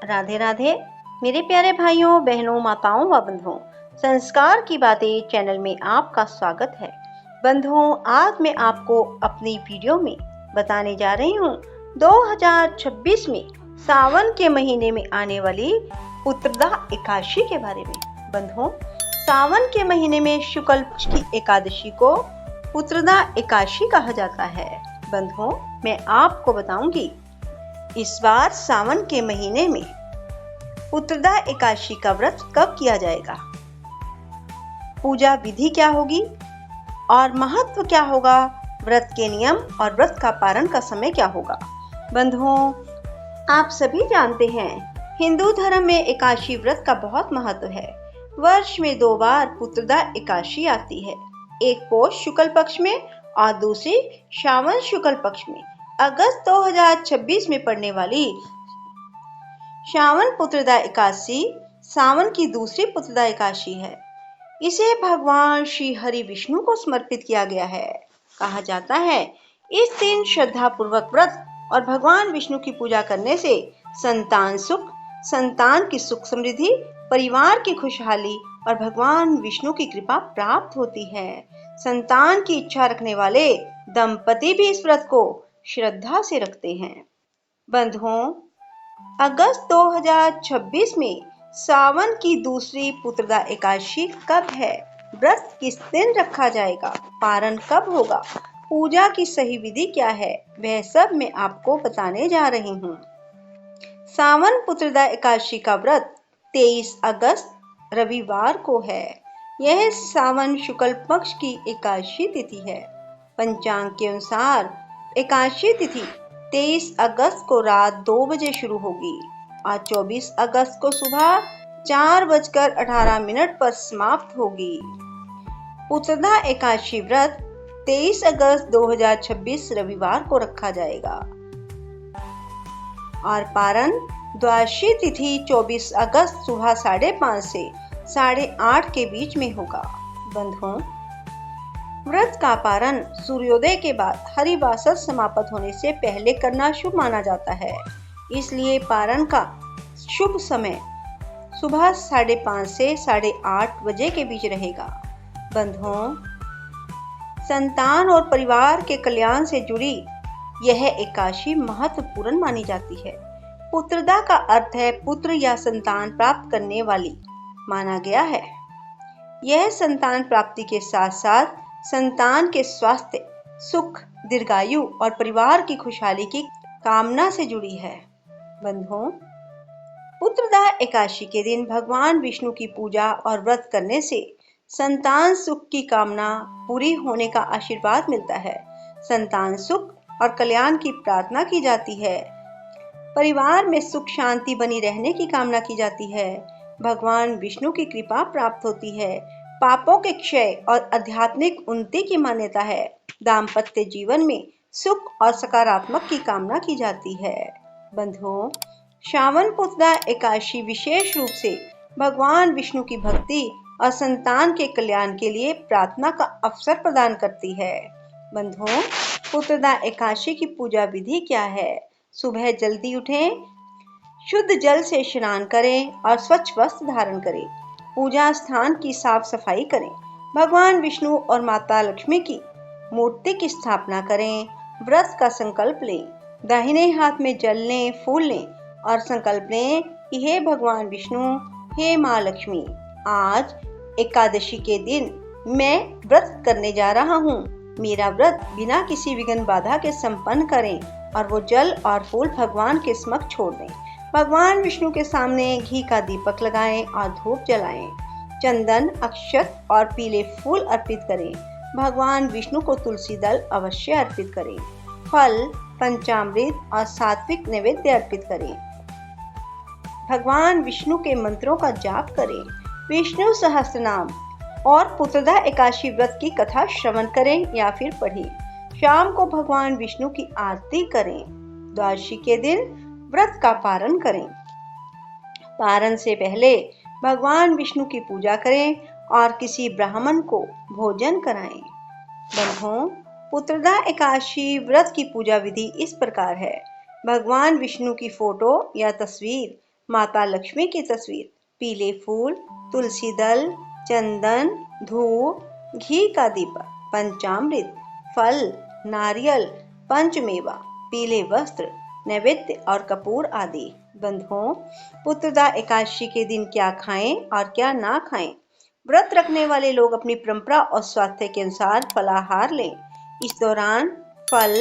राधे राधे मेरे प्यारे भाइयों बहनों माताओं व बंधुओं, संस्कार की बातें चैनल में आपका स्वागत है। बंधुओं, आज मैं आपको अपनी वीडियो में बताने जा रही हूँ 2026 में सावन के महीने में आने वाली उत्तरदा एकादशी के बारे में। बंधुओं, सावन के महीने में शुक्ल पक्ष की एकादशी को उत्तरदा एकादशी कहा जाता है। बंधुओं, मैं आपको बताऊंगी इस बार सावन के महीने में उत्तरदा एकादशी का व्रत कब किया जाएगा, पूजा विधि क्या होगी और महत्व क्या होगा, व्रत के नियम और व्रत का पारण का समय क्या होगा। बंधुओं, आप सभी जानते हैं हिंदू धर्म में एकादशी व्रत का बहुत महत्व है। वर्ष में 2 बार उत्तरदा एकादशी आती है, एक पौष शुक्ल पक्ष में और दूसरी श्रावण शुक्ल पक्ष में। अगस्त 2026 में पड़ने वाली श्रावण पुत्रदा एकादशी सावन की दूसरी पुत्रदा एकादशी है। इसे भगवान श्री हरि विष्णु को समर्पित किया गया है। कहा जाता है इस दिन श्रद्धा पूर्वक व्रत और भगवान विष्णु की पूजा करने से संतान सुख, संतान की सुख समृद्धि, परिवार की खुशहाली और भगवान विष्णु की कृपा प्राप्त होती है। संतान की इच्छा रखने वाले दंपति भी इस व्रत को श्रद्धा से रखते हैं। बंधुओं, अगस्त 2026 में सावन की दूसरी पुत्रदा एकादशी कब है, व्रत किस दिन रखा जाएगा, पारण कब होगा, पूजा की सही विधि क्या है, वह सब मैं आपको बताने जा रही हूँ। सावन पुत्रदा एकादशी का व्रत 23 अगस्त रविवार को है। यह सावन शुक्ल पक्ष की एकादशी तिथि है। पंचांग के अनुसार एकादशी तिथि 23 अगस्त को रात 2 बजे शुरू होगी और 24 अगस्त को सुबह 4:18 पर समाप्त होगी। उत्तरदा एकादशी व्रत 23 अगस्त 2026 रविवार को रखा जाएगा और पारण द्वादशी तिथि 24 अगस्त सुबह 5:30 से 8:30 के बीच में होगा। बंधुओं, व्रत का पारण सूर्योदय के बाद हरिवासर समाप्त होने से पहले करना शुभ माना जाता है, इसलिए पारण का शुभ समय सुबह 5:30 से 8:30 बजे के बीच रहेगा। बंधुओं, संतान और परिवार के कल्याण से जुड़ी यह एकादशी महत्वपूर्ण मानी जाती है। पुत्रदा का अर्थ है पुत्र या संतान प्राप्त करने वाली माना गया है। यह संतान प्राप्ति के साथ साथ संतान के स्वास्थ्य, सुख, दीर्घायु और परिवार की खुशहाली की कामना से जुड़ी है। बंधुओं, पुत्रदा एकादशी के दिन भगवान विष्णु की पूजा और व्रत करने से संतान सुख की कामना पूरी होने का आशीर्वाद मिलता है। संतान सुख और कल्याण की प्रार्थना की जाती है। परिवार में सुख शांति बनी रहने की कामना की जाती है। भगवान विष्णु की कृपा प्राप्त होती है। पापों के क्षय और आध्यात्मिक उन्नति की मान्यता है। दाम्पत्य जीवन में सुख और सकारात्मक की कामना की जाती है। बंधुओं, श्रावण पुत्रदा एकादशी विशेष रूप से भगवान विष्णु की भक्ति और संतान के कल्याण के लिए प्रार्थना का अवसर प्रदान करती है। बंधुओं, पुत्रदा एकादशी की पूजा विधि क्या है? सुबह जल्दी उठें, शुद्ध जल से स्नान करें और स्वच्छ वस्त्र धारण करें। पूजा स्थान की साफ सफाई करें। भगवान विष्णु और माता लक्ष्मी की मूर्ति की स्थापना करें। व्रत का संकल्प लें। दाहिने हाथ में जल लें, फूल लें और संकल्प लें कि हे भगवान विष्णु, हे माँ लक्ष्मी, आज एकादशी के दिन मैं व्रत करने जा रहा हूँ। मेरा व्रत बिना किसी विघ्न बाधा के संपन्न करें और वो जल और फूल भगवान के समक्ष छोड़ दें। भगवान विष्णु के सामने घी का दीपक लगाएं और धूप जलाएं। चंदन, अक्षत और पीले फूल अर्पित करें। भगवान विष्णु को तुलसी दल अवश्य अर्पित करें। फल, पंचामृत और सात्विक नैवेद्य अर्पित करें। भगवान विष्णु के मंत्रों का जाप करें। विष्णु सहस्त्रनाम और पुत्रदा एकादशी व्रत की कथा श्रवण करें या फिर पढ़ें। शाम को भगवान विष्णु की आरती करें। द्वादशी के दिन व्रत का पारण करें। पारण से पहले भगवान विष्णु की पूजा करें और किसी ब्राह्मण को भोजन कराएं। बंधुओं, पुत्रदा एकादशी व्रत की पूजा विधि इस प्रकार है। भगवान विष्णु की फोटो या तस्वीर माता लक्ष्मी की तस्वीर, पीले फूल, तुलसी दल, चंदन, धूप, घी का दीपक, पंचामृत, फल, नारियल, पंचमेवा, पीले वस्त्र, नैवेद्य और कपूर आदि। बंधुओं, पुत्रदा एकादशी के दिन क्या खाएं और क्या ना खाएं? व्रत रखने वाले लोग अपनी परंपरा और स्वास्थ्य के अनुसार फलाहार लें। इस दौरान फल,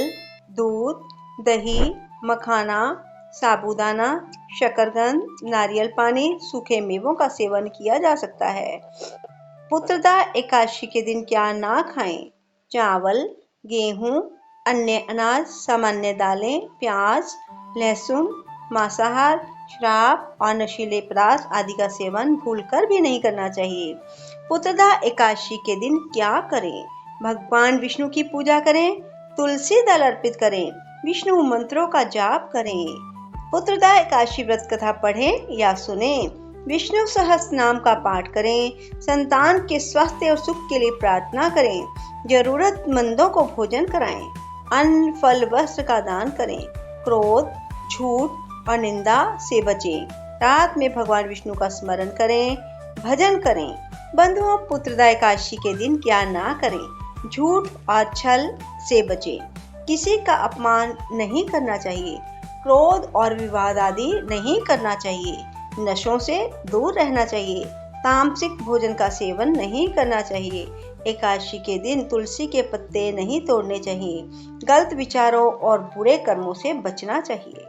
दूध, दही, मखाना, साबूदाना, शकरकंद, नारियल पानी, सूखे मेवों का सेवन किया जा सकता है। पुत्रदा एकादशी के दिन क्या ना खाएं? चावल, गेहूं, अन्य अनाज, सामान्य दालें, प्याज, लहसुन, मांसाहार, शराब और नशीले पदार्थ आदि का सेवन भूलकर भी नहीं करना चाहिए। पुत्रदा एकादशी के दिन क्या करें? भगवान विष्णु की पूजा करें, तुलसी दल अर्पित करें, विष्णु मंत्रों का जाप करें। पुत्रदा एकादशी व्रत कथा पढ़ें या सुनें, विष्णु सहस्त्र नाम का पाठ करें, संतान के स्वास्थ्य और सुख के लिए प्रार्थना करें, जरूरतमंदों को भोजन कराएं, अन्न, फल, वस्त्र का दान करें, क्रोध, झूठ और निंदा से बचें, रात में भगवान विष्णु का स्मरण करें, भजन करें। बंधुओं, पुत्रदा एकादशी के दिन क्या ना करें? झूठ और छल से बचें, किसी का अपमान नहीं करना चाहिए, क्रोध और विवाद आदि नहीं करना चाहिए, नशों से दूर रहना चाहिए, तामसिक भोजन का सेवन नहीं करना चाहिए। एकादशी के दिन तुलसी के पत्ते नहीं तोड़ने चाहिए, गलत विचारों और बुरे कर्मों से बचना चाहिए।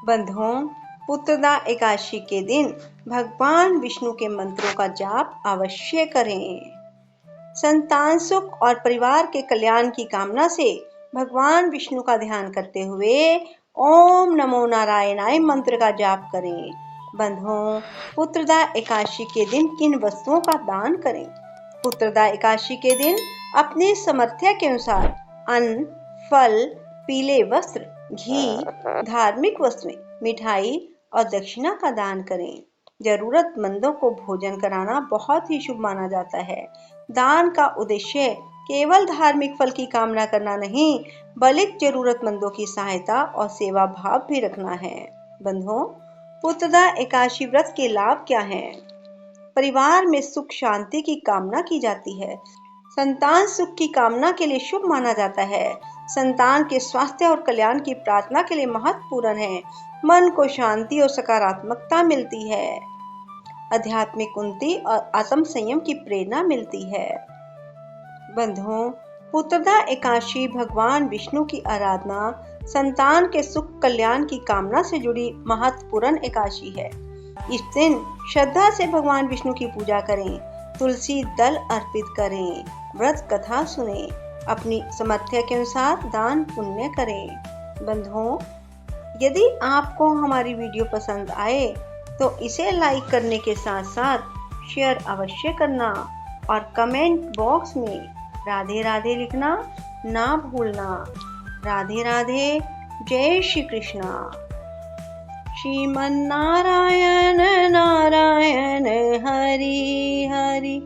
बंधुओं, पुत्रदा एकादशी के दिन भगवान विष्णु के मंत्रों का जाप अवश्य करें। संतान सुख और परिवार के कल्याण की कामना से भगवान विष्णु का ध्यान करते हुए ओम नमो नारायणाय मंत्र का जाप करें। बंधुओं, पुत्रदा एकादशी के दिन किन वस्तुओं का दान करें? पुत्रदा एकादशी के दिन अपने सामर्थ्य के अनुसार अन्न, फल, पीले वस्त्र, घी, धार्मिक वस्तुएं, मिठाई और दक्षिणा का दान करें। जरूरतमंदों को भोजन कराना बहुत ही शुभ माना जाता है। दान का उद्देश्य केवल धार्मिक फल की कामना करना नहीं, बल्कि जरूरतमंदों की सहायता और सेवा भाव भी रखना है। बंधुओं, पुत्रदा एकादशी व्रत के लाभ क्या हैं? परिवार में सुख शांति की कामना की जाती है। संतान सुख की कामना के लिए शुभ माना जाता है। संतान के स्वास्थ्य और कल्याण की प्रार्थना के लिए महत्वपूर्ण है। मन को शांति और सकारात्मकता मिलती है। आध्यात्मिक उन्नति और आत्म संयम की प्रेरणा मिलती है। बंधुओं, पुत्रदा एकादशी भगवान विष्णु की आराधना, संतान के सुख कल्याण की कामना से जुड़ी महत्वपूर्ण एकादशी है। इस दिन श्रद्धा से भगवान विष्णु की पूजा करें, तुलसी दल अर्पित करें, व्रत कथा सुनें, अपनी सामर्थ्य के अनुसार दान पुण्य करें। बंधुओं, यदि आपको हमारी वीडियो पसंद आए तो इसे लाइक करने के साथ साथ शेयर अवश्य करना और कमेंट बॉक्स में राधे राधे लिखना ना भूलना। राधे राधे, जय श्री कृष्णा। श्रीमन नारायण नारायण हरि हरि,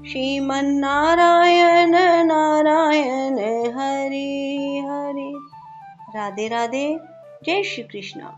श्रीमन नारायण नारायण हरि हरि। राधे राधे, जय श्री कृष्णा।